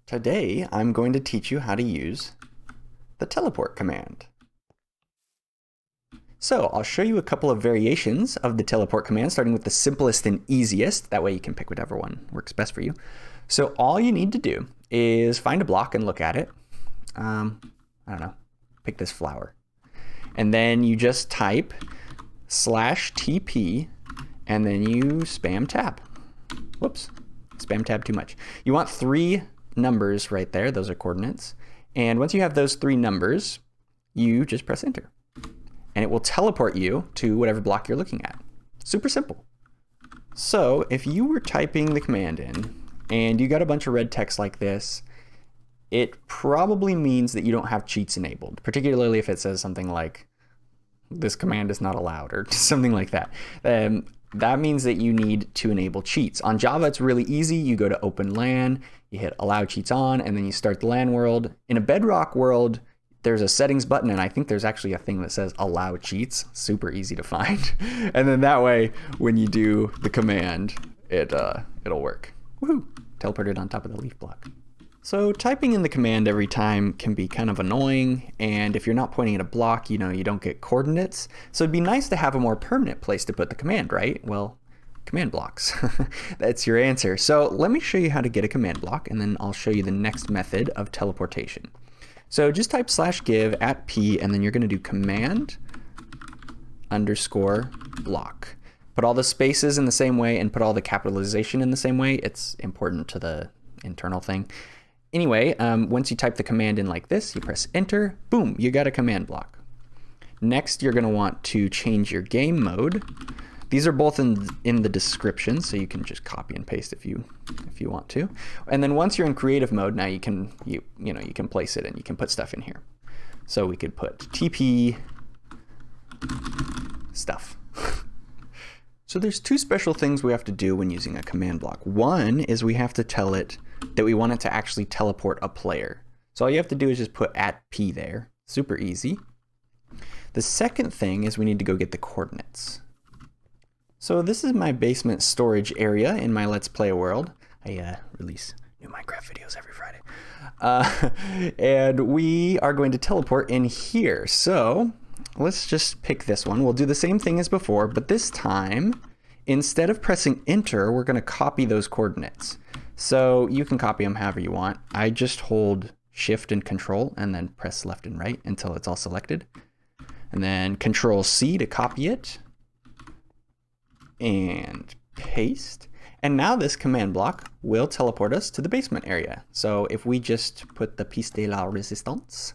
Today, I'm going to teach you how to use the teleport command. So I'll show you a couple of variations of the teleport command, starting with the simplest and easiest. That way you can pick whatever one works best for you. So all you need to do is find a block and look at it. I don't know, pick this flower. And then you just type /TP and then you spam tab. Whoops, spam tab too much. You want 3 numbers right there. Those are coordinates. And once you have those 3 numbers, you just press enter. And it will teleport you to whatever block you're looking at. Super simple. So if you were typing the command in and you got a bunch of red text like this, it probably means that you don't have cheats enabled, particularly if it says something like, this command is not allowed, or something like that. That means that you need to enable cheats. On Java, it's really easy. You go to Open LAN, you hit Allow Cheats On, and then you start the LAN world. In a Bedrock world, there's a settings button, and I think there's actually a thing that says Allow Cheats. Super easy to find. And then that way, when you do the command, it'll work. Woohoo! Teleported on top of the leaf block. So typing in the command every time can be kind of annoying, and if you're not pointing at a block, you don't get coordinates. So it'd be nice to have a more permanent place to put the command, right? Well, command blocks. That's your answer. So let me show you how to get a command block, and then I'll show you the next method of teleportation. So just type /give @p, and then you're going to do command _block. Put all the spaces in the same way and put all the capitalization in the same way. It's important to the internal thing. Anyway, once you type the command in like this, you press enter, boom, you got a command block. Next, you're going to want to change your game mode. These are both in the description, so you can just copy and paste if you want to. And then once you're in creative mode, now you can place it and you can put stuff in here. So we could put TP stuff. So there's 2 special things we have to do when using a command block. One is we have to tell it that we want it to actually teleport a player. So all you have to do is just put @p there. Super easy. The second thing is we need to go get the coordinates. So this is my basement storage area in my Let's Play world. I release new Minecraft videos every Friday. And we are going to teleport in here. So let's just pick this one. We'll do the same thing as before, but this time, instead of pressing enter, we're going to copy those coordinates. So you can copy them however you want. I just hold shift and control and then press left and right until it's all selected. And then control C to copy it and paste. And now this command block will teleport us to the basement area. So if we just put the piece de la resistance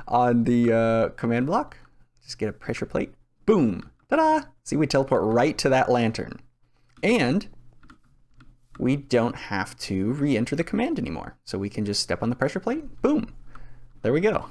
on the command block, just get a pressure plate, boom, ta-da! See, we teleport right to that lantern. And we don't have to re-enter the command anymore. So we can just step on the pressure plate, boom, there we go.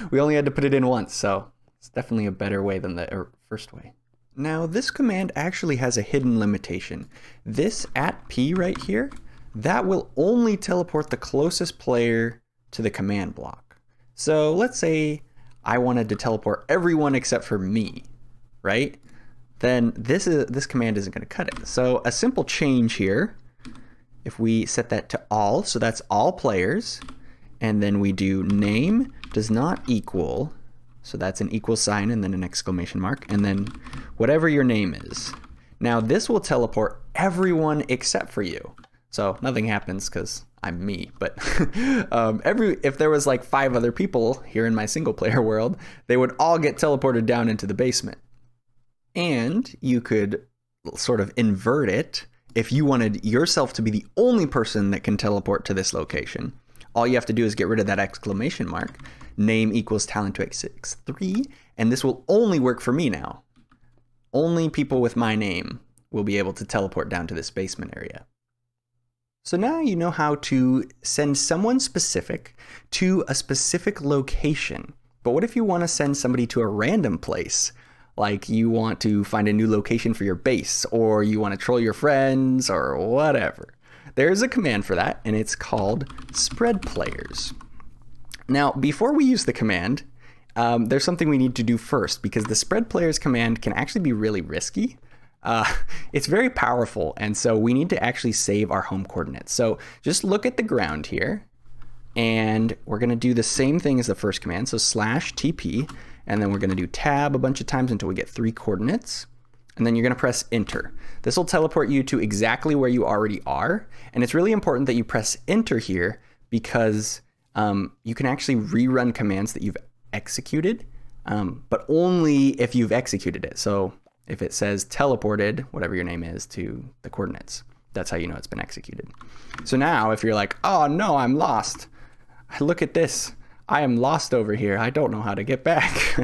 We only had to put it in once, so it's definitely a better way than the first way. Now this command actually has a hidden limitation. This @p right here, that will only teleport the closest player to the command block. So let's say I wanted to teleport everyone except for me, right? Then this command isn't going to cut it. So a simple change here, if we set that to all, so that's all players, and then we do name does not equal, so that's an equal sign and then an exclamation mark, and then whatever your name is. Now this will teleport everyone except for you. So nothing happens because I'm me, but if there was like 5 other people here in my single player world, they would all get teleported down into the basement. And you could sort of invert it. If you wanted yourself to be the only person that can teleport to this location, all you have to do is get rid of that exclamation mark, name equals Talon2x63, and this will only work for me now. Only people with my name will be able to teleport down to this basement area. So now you know how to send someone specific to a specific location. But what if you want to send somebody to a random place? Like you want to find a new location for your base, or you want to troll your friends, or whatever. There's a command for that, and it's called spreadplayers. Now, before we use the command, there's something we need to do first, because the spreadplayers command can actually be really risky. it's very powerful. And so we need to actually save our home coordinates. So just look at the ground here. And we're going to do the same thing as the first command. So /TP. And then we're going to do tab a bunch of times until we get 3 coordinates. And then you're going to press enter. This will teleport you to exactly where you already are. And it's really important that you press enter here because you can actually rerun commands that you've executed, but only if you've executed it. So if it says teleported, whatever your name is, to the coordinates, that's how you know it's been executed. So now if you're like, oh no, I'm lost. Look at this. I am lost over here. I don't know how to get back.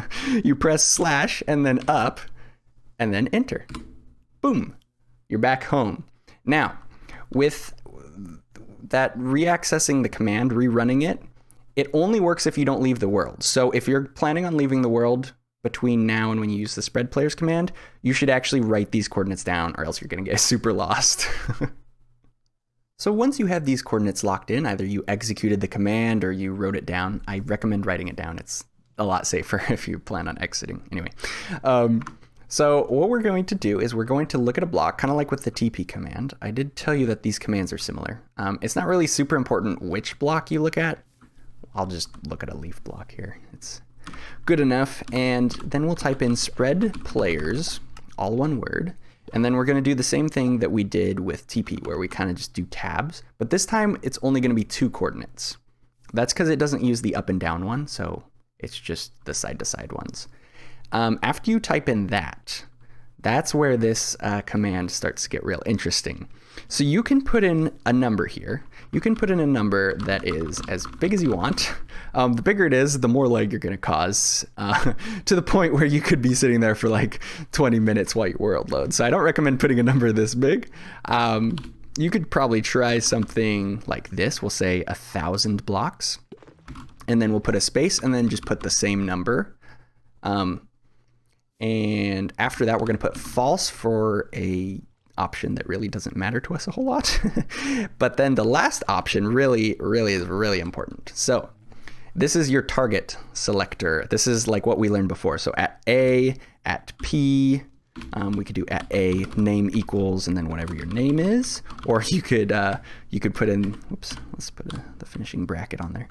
You press / and then up and then enter. Boom. You're back home. Now, with that reaccessing the command, rerunning it, it only works if you don't leave the world. So if you're planning on leaving the world between now and when you use the spreadplayers command, you should actually write these coordinates down or else you're going to get super lost. So once you have these coordinates locked in, either you executed the command or you wrote it down. I recommend writing it down. It's a lot safer if you plan on exiting. Anyway, so what we're going to do is we're going to look at a block, kind of like with the TP command. I did tell you that these commands are similar. It's not really super important which block you look at. I'll just look at a leaf block here. It's good enough. And then we'll type in spread players, all one word. And then we're going to do the same thing that we did with TP, where we kind of just do tabs. But this time it's only going to be 2 coordinates. That's because it doesn't use the up and down one. So it's just the side to side ones. After you type in that, that's where this command starts to get real interesting. So you can put in a number here. You can put in a number that is as big as you want. The bigger it is, the more lag you're going to cause, to the point where you could be sitting there for like 20 minutes while your world loads. So I don't recommend putting a number this big. You could probably try something like this. We'll say 1,000 blocks. And then we'll put a space and then just put the same number. And after that, we're going to put false for a option that really doesn't matter to us a whole lot. But then the last option really is really important. So this is your target selector. This is like what we learned before. So at A, at P, we could do at A name equals and then whatever your name is, or you could put in, whoops, let's put the finishing bracket on there.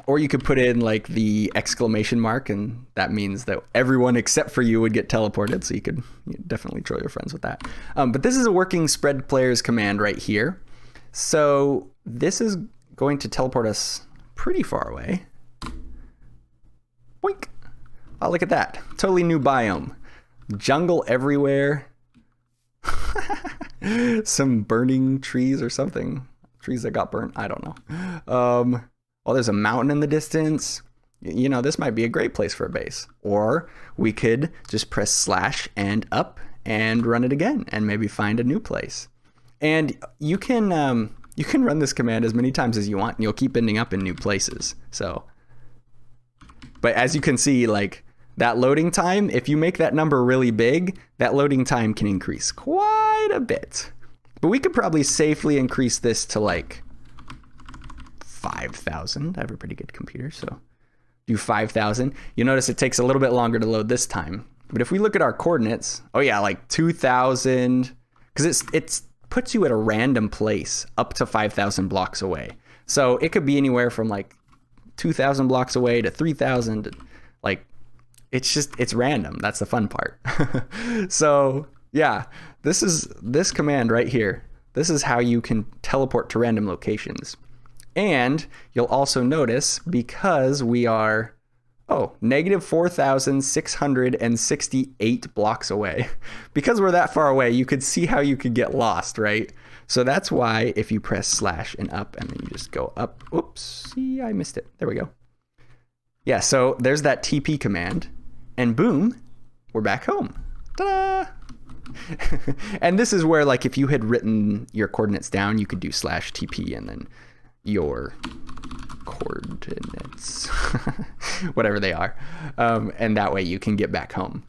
Or you could put in like the exclamation mark, and that means that everyone except for you would get teleported. So you could definitely troll your friends with that. But this is a working spread players command right here. So this is going to teleport us pretty far away. Boink. Oh, look at that. Totally new biome. Jungle everywhere. Some burning trees or something. Trees that got burnt. I don't know. Oh, there's a mountain in the distance. You know, this might be a great place for a base. Or we could just press / and up and run it again and maybe find a new place. And you can run this command as many times as you want and you'll keep ending up in new places. So, but as you can see, like that loading time, if you make that number really big, that loading time can increase quite a bit. But we could probably safely increase this to like 5,000. I have a pretty good computer, so do 5,000. You notice it takes a little bit longer to load this time. But if we look at our coordinates, oh yeah, like 2,000, because it's puts you at a random place up to 5,000 blocks away. So it could be anywhere from like 2,000 blocks away to 3,000. Like it's random. That's the fun part. So yeah, this command right here. This is how you can teleport to random locations. And you'll also notice because we are, negative 4,668 blocks away. Because we're that far away, you could see how you could get lost, right? So that's why if you press / and up and then you just go up, oops, see, I missed it. There we go. Yeah, so there's that TP command and boom, we're back home. Ta-da! And this is where like if you had written your coordinates down, you could do /TP and then your coordinates, whatever they are. And that way you can get back home.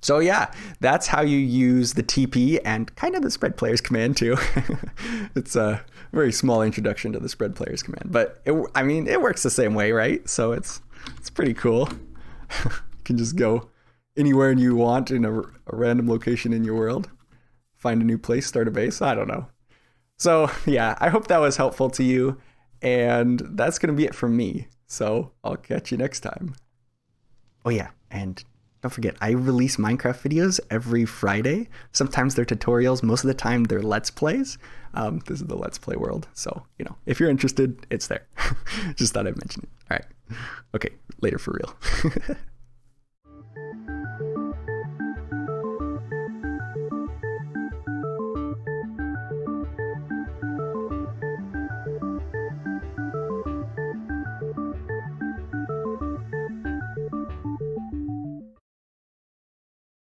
So yeah, that's how you use the TP and kind of the spread players command too. It's a very small introduction to the spread players command, but it works the same way, right? So it's pretty cool. You can just go anywhere you want in a random location in your world. Find a new place, start a base. I don't know. So yeah, I hope that was helpful to you. And that's going to be it from me. So I'll catch you next time. Oh yeah, and don't forget, I release Minecraft videos every Friday. Sometimes they're tutorials. Most of the time they're Let's Plays. This is the Let's Play world. So, you know, if you're interested, it's there. Just thought I'd mention it. All right. Okay, later for real.